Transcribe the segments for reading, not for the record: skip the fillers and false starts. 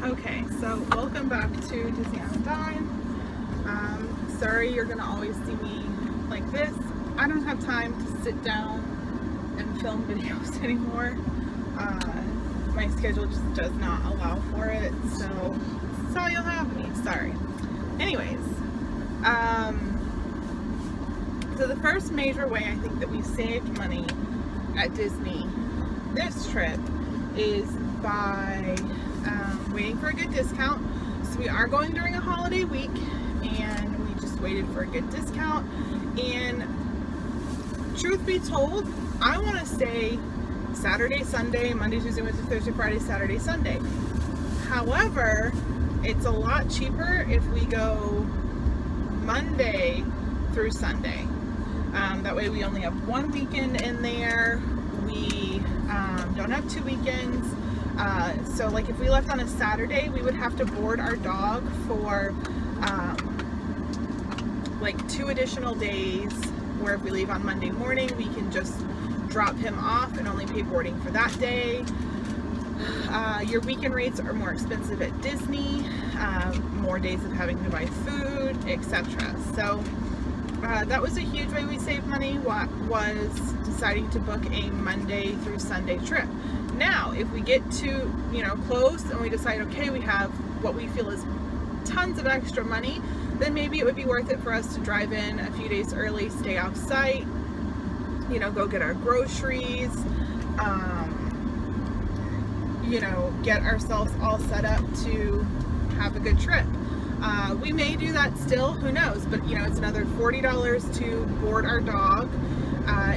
Okay, so welcome back to Disney on a Dime. Sorry you're gonna always see me like this. I don't have time to sit down and film videos anymore. My schedule just does not allow for it, so this is all you'll have me. Sorry. Anyways, so the first major way I think that we've saved money at Disney this trip is by waiting for a good discount. So we are going during a holiday week, and we just waited for a good discount. And truth be told, I want to stay Saturday, Sunday, Monday, Tuesday, Wednesday, Thursday, Friday, Saturday, Sunday. However, it's a lot cheaper if we go Monday through Sunday. That way we only have one weekend in there. We don't have 2 weekends. So like if we left on a Saturday, we would have to board our dog for like 2 additional days, where if we leave on Monday morning, we can just drop him off and only pay boarding for that day. Your weekend rates are more expensive at Disney, more days of having to buy food, etc. So that was a huge way we saved money, was deciding to book a Monday through Sunday trip. Now, if we get to, close and we decide, okay, we have what we feel is tons of extra money, then maybe it would be worth it for us to drive in a few days early, stay off site, go get our groceries, get ourselves all set up to have a good trip. We may do that still, who knows, but it's another $40 to board our dog.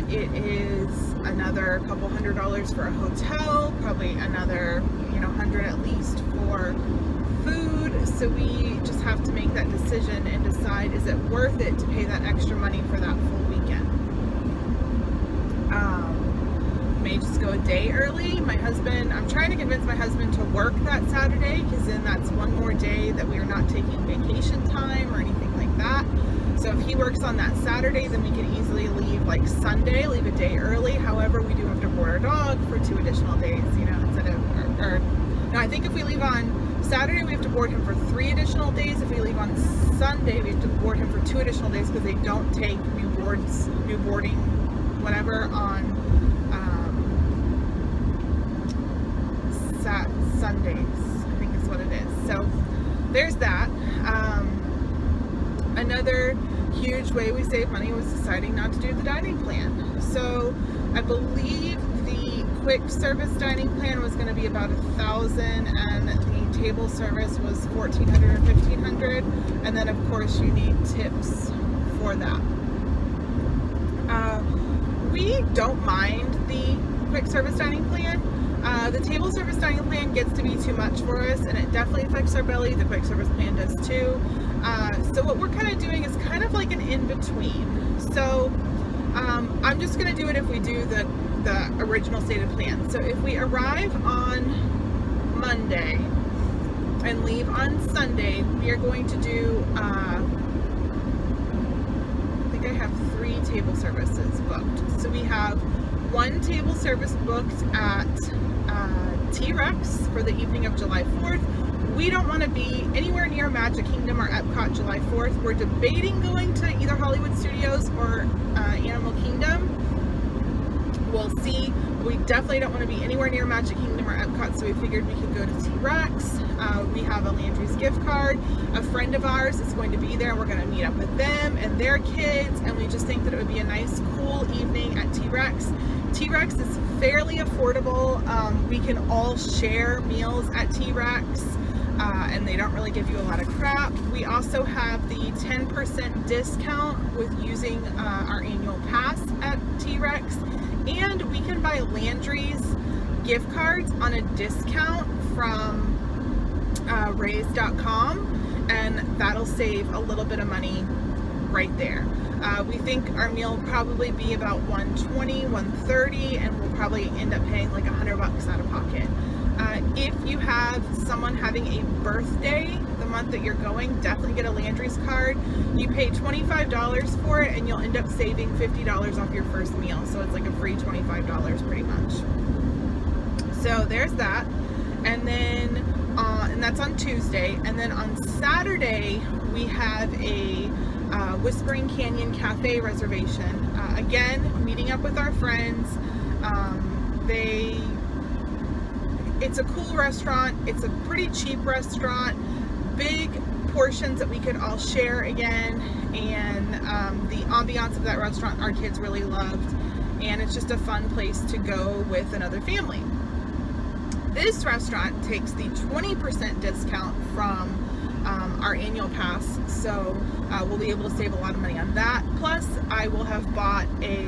It is another couple $100 for a hotel, probably another $100 at least for food. So we just have to make that decision and decide, is it worth it to pay that extra money for that full weekend? May just go a day early. I'm trying to convince my husband to work that Saturday, because then that's one more day that we are not taking vacation time or anything like that. So if he works on that Saturday, then we can easily leave like Sunday, leave a day early. However, we do have to board our dog for 2 additional days, instead of, no, I think if we leave on Saturday, we have to board him for 3 additional days. If we leave on Sunday, we have to board him for 2 additional days, because they don't take new boarding, whatever, on Sundays, I think is what it is. So there's that. Another huge way we saved money was deciding not to do the dining plan. So I believe the quick service dining plan was going to be about $1,000, and the table service was $1,400 or $1,500, and then of course you need tips for that. We don't mind the quick service dining plan. The table service dining plan gets to be too much for us, and it definitely affects our belly. The quick service plan does too. So what we're kind of doing is kind of like an in-between. So I'm just going to do it if we do the original stated plan. So if we arrive on Monday and leave on Sunday, we are going to do, I think I have 3 table services booked. So we have 1 table service booked at T-Rex for the evening of July 4th. We don't want to be anywhere near Magic Kingdom or Epcot July 4th. We're debating going to either Hollywood Studios or Animal Kingdom. We'll see. We definitely don't want to be anywhere near Magic Kingdom or Epcot, so we figured we could go to T-Rex. We have a Landry's gift card. A friend of ours is going to be there. We're going to meet up with them and their kids, and we just think that it would be a nice, cool evening at T-Rex. T-Rex is fairly affordable. We can all share meals at T-Rex, and they don't really give you a lot of crap. We also have the 10% discount with using our annual pass at T-Rex, and we can buy Landry's gift cards on a discount from raise.com, and that'll save a little bit of money right there. We think our meal will probably be about $120, $130, and we'll probably end up paying like $100 out of pocket. If you have someone having a birthday the month that you're going, definitely get a Landry's card. You pay $25 for it, and you'll end up saving $50 off your first meal. So it's like a free $25 pretty much. So there's that. And then and that's on Tuesday. And then on Saturday, we have a Whispering Canyon Cafe reservation. Again, meeting up with our friends. It's a cool restaurant. It's a pretty cheap restaurant. Big portions that we could all share again. And the ambiance of that restaurant, our kids really loved. And it's just a fun place to go with another family. This restaurant takes the 20% discount from our annual pass, so we'll be able to save a lot of money on that. Plus, I will have bought a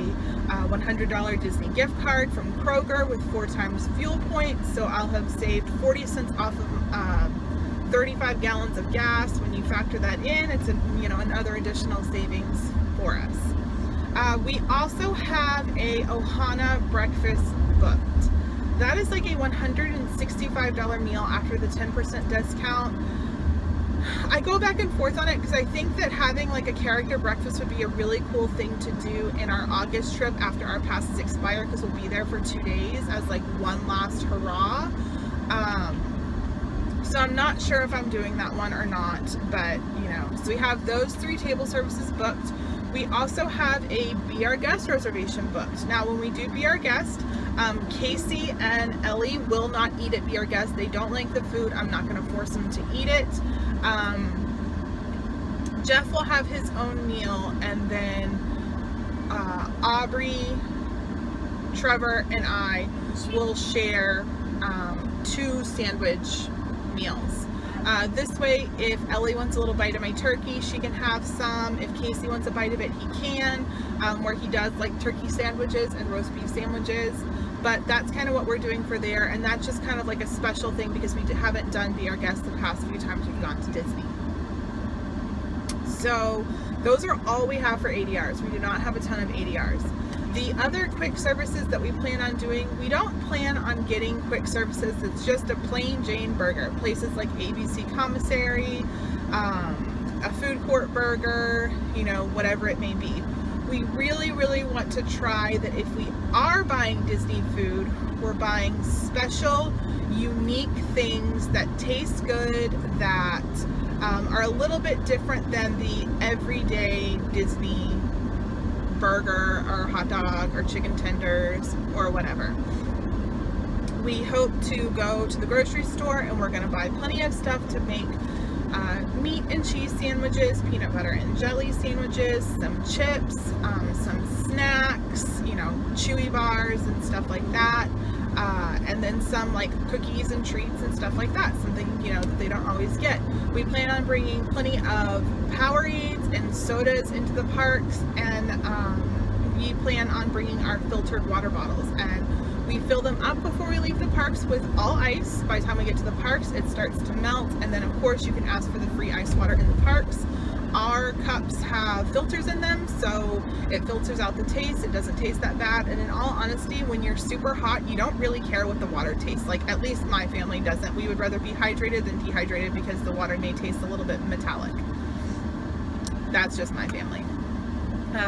$100 Disney gift card from Kroger with 4 times fuel points, so I'll have saved 40 cents off of 35 gallons of gas. When you factor that in, it's another additional savings for us. We also have a Ohana breakfast booked. That is like a $165 meal after the 10% discount. I go back and forth on it because I think that having like a character breakfast would be a really cool thing to do in our August trip after our passes expire, because we'll be there for 2 days as like one last hurrah. So I'm not sure if I'm doing that one or not, but so we have those 3 table services booked. We also have a Be Our Guest reservation booked. Now, when we do Be Our Guest, Casey and Ellie will not eat at Be Our Guest. They don't like the food. I'm not going to force them to eat it. Jeff will have his own meal, and then Aubrey, Trevor, and I will share 2 sandwich meals. This way, if Ellie wants a little bite of my turkey, she can have some. If Casey wants a bite of it, he can, where he does like turkey sandwiches and roast beef sandwiches. But that's kind of what we're doing for there, and that's just kind of like a special thing because we haven't done Be Our Guest the past few times we've gone to Disney. So those are all we have for ADRs. We do not have a ton of ADRs. The other quick services that we plan on doing, we don't plan on getting quick services. It's just a plain Jane burger. Places like ABC Commissary, a food court burger, whatever it may be. We really, really want to try that if we are buying Disney food, we're buying special, unique things that taste good, that are a little bit different than the everyday Disney burger or hot dog or chicken tenders or whatever. We hope to go to the grocery store, and we're going to buy plenty of stuff to make meat and cheese sandwiches, peanut butter and jelly sandwiches, some chips, some snacks, chewy bars and stuff like that, and then some like cookies and treats and stuff like that, something that they don't always get. We plan on bringing plenty of Powerades and sodas into the parks, and we plan on bringing our filtered water bottles, and we fill them up before we leave the parks with all ice. By the time we get to the parks, it starts to melt, and then of course you can ask for the free ice water in the parks. Our cups have filters in them, so it filters out the taste. It doesn't taste that bad, and in all honesty, when you're super hot, you don't really care what the water tastes like. At least my family doesn't. We would rather be hydrated than dehydrated because the water may taste a little bit metallic. That's just my family.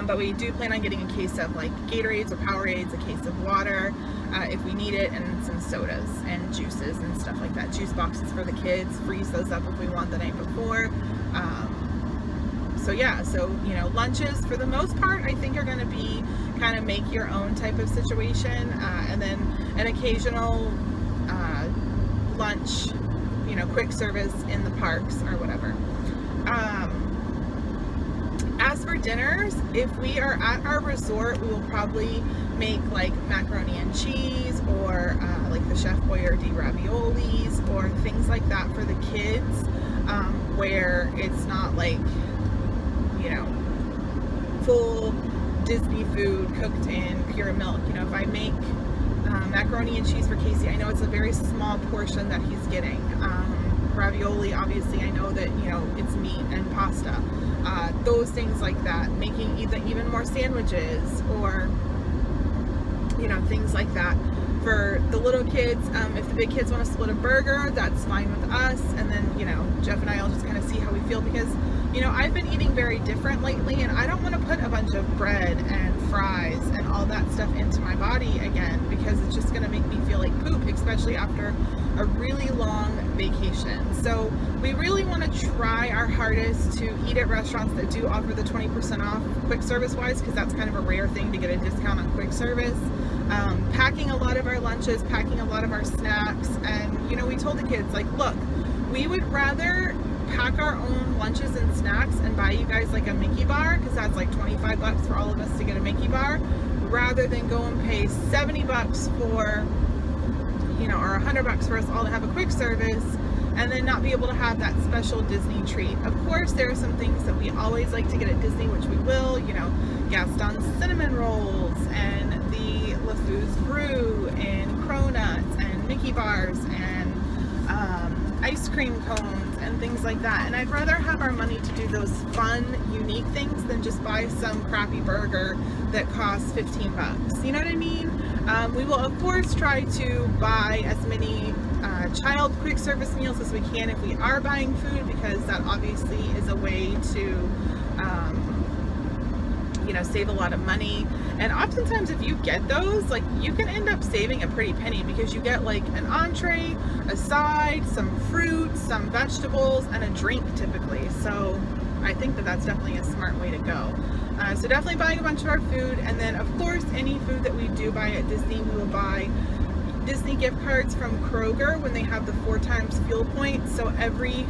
But we do plan on getting a case of like Gatorades or Powerades, a case of water if we need it, and some sodas and juices and stuff like that. Juice boxes for the kids, freeze those up if we want the night before. So lunches for the most part I think are going to be kind of make your own type of situation, and then an occasional lunch, quick service in the parks or whatever. As for dinners, if we are at our resort, we will probably make like macaroni and cheese, or like the Chef Boyardee raviolis, or things like that for the kids, where it's not like full Disney food cooked in pure milk. If I make macaroni and cheese for Casey, I know it's a very small portion that he's getting. Ravioli, obviously, I know that it's meat and pasta. Those things like that, making even more sandwiches, or things like that for the little kids. If the big kids want to split a burger, that's fine with us, and then Jeff and I will just kind of see how we feel, because I've been eating very different lately, and I don't want to put a bunch of bread and fries and all that stuff into my body again, because it's just going to make me feel like poop, especially after a really long vacation. So we really want to try our hardest to eat at restaurants that do offer the 20% off quick service wise, because that's kind of a rare thing to get a discount on quick service. Packing a lot of our lunches, packing a lot of our snacks, and you know, we told the kids, like, look, we would rather pack our own lunches and snacks and buy you guys like a Mickey bar, because that's like $25 for all of us to get a Mickey bar, rather than go and pay $70 for, you know, or $100 for us all to have a quick service and then not be able to have that special Disney treat. Of course, there are some things that we always like to get at Disney, which we will, you know, Gaston's cinnamon rolls and the LeFou's brew and cronuts and Mickey bars and ice cream cones and things like that. And I'd rather have our money to do those fun, unique things than just buy some crappy burger that costs $15. You know what I mean? We will of course try to buy as many child quick service meals as we can if we are buying food, because that obviously is a way to you know, save a lot of money. And oftentimes if you get those, like, you can end up saving a pretty penny, because you get like an entree, a side, some fruit, some vegetables, and a drink typically. So I think that that's definitely a smart way to go. So definitely buying a bunch of our food, and then of course any food that we do buy at Disney, we will buy Disney gift cards from Kroger when they have the 4 times fuel points. So every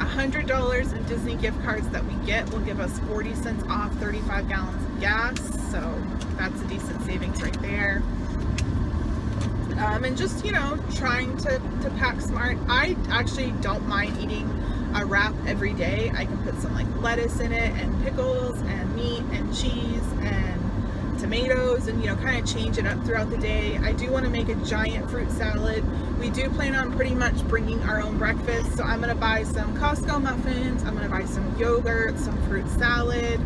$100 in Disney gift cards that we get will give us 40 cents off 35 gallons of gas. So that's a decent savings right there. And just, you know, trying to pack smart. I actually don't mind eating a wrap every day. I can put some like lettuce in it and pickles and meat and cheese and tomatoes, and you know, kind of change it up throughout the day. I do want to make a giant fruit salad. We do plan on pretty much bringing our own breakfast, so I'm going to buy some Costco muffins, I'm going to buy some yogurt, some fruit salad,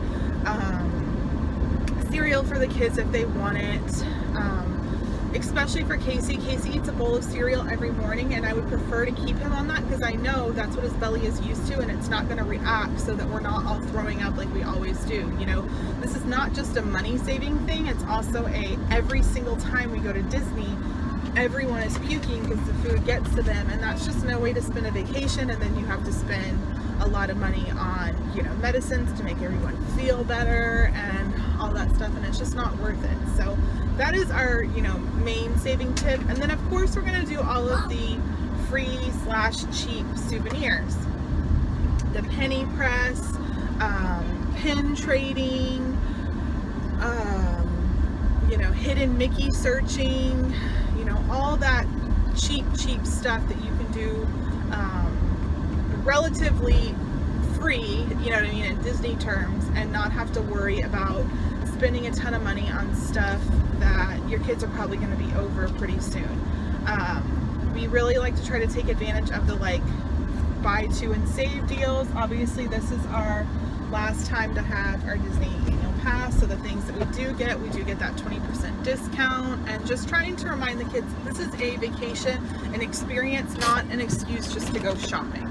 cereal for the kids if they want it, especially for Casey. Casey eats a bowl of cereal every morning, and I would prefer to keep him on that, because I know that's what his belly is used to, and it's not going to react, so that we're not all throwing up like we always do. You know, this is not just a money saving thing, it's also every single time we go to Disney, everyone is puking because the food gets to them, and that's just no way to spend a vacation. And then you have to spend a lot of money on, you know, medicines to make everyone feel better and all that stuff, and it's just not worth it. So that is our, you know, main saving tip. And then of course we're going to do all of the free/cheap souvenirs, the penny press, pin trading, you know, hidden Mickey searching, you know, all that cheap stuff that you can do relatively free, you know what I mean, in Disney terms, and not have to worry about spending a ton of money on stuff that your kids are probably going to be over pretty soon. We really like to try to take advantage of the like buy 2 and save deals. Obviously this is our last time to have our Disney annual pass, so the things that we do get that 20% discount, and just trying to remind the kids this is a vacation, an experience, not an excuse just to go shopping.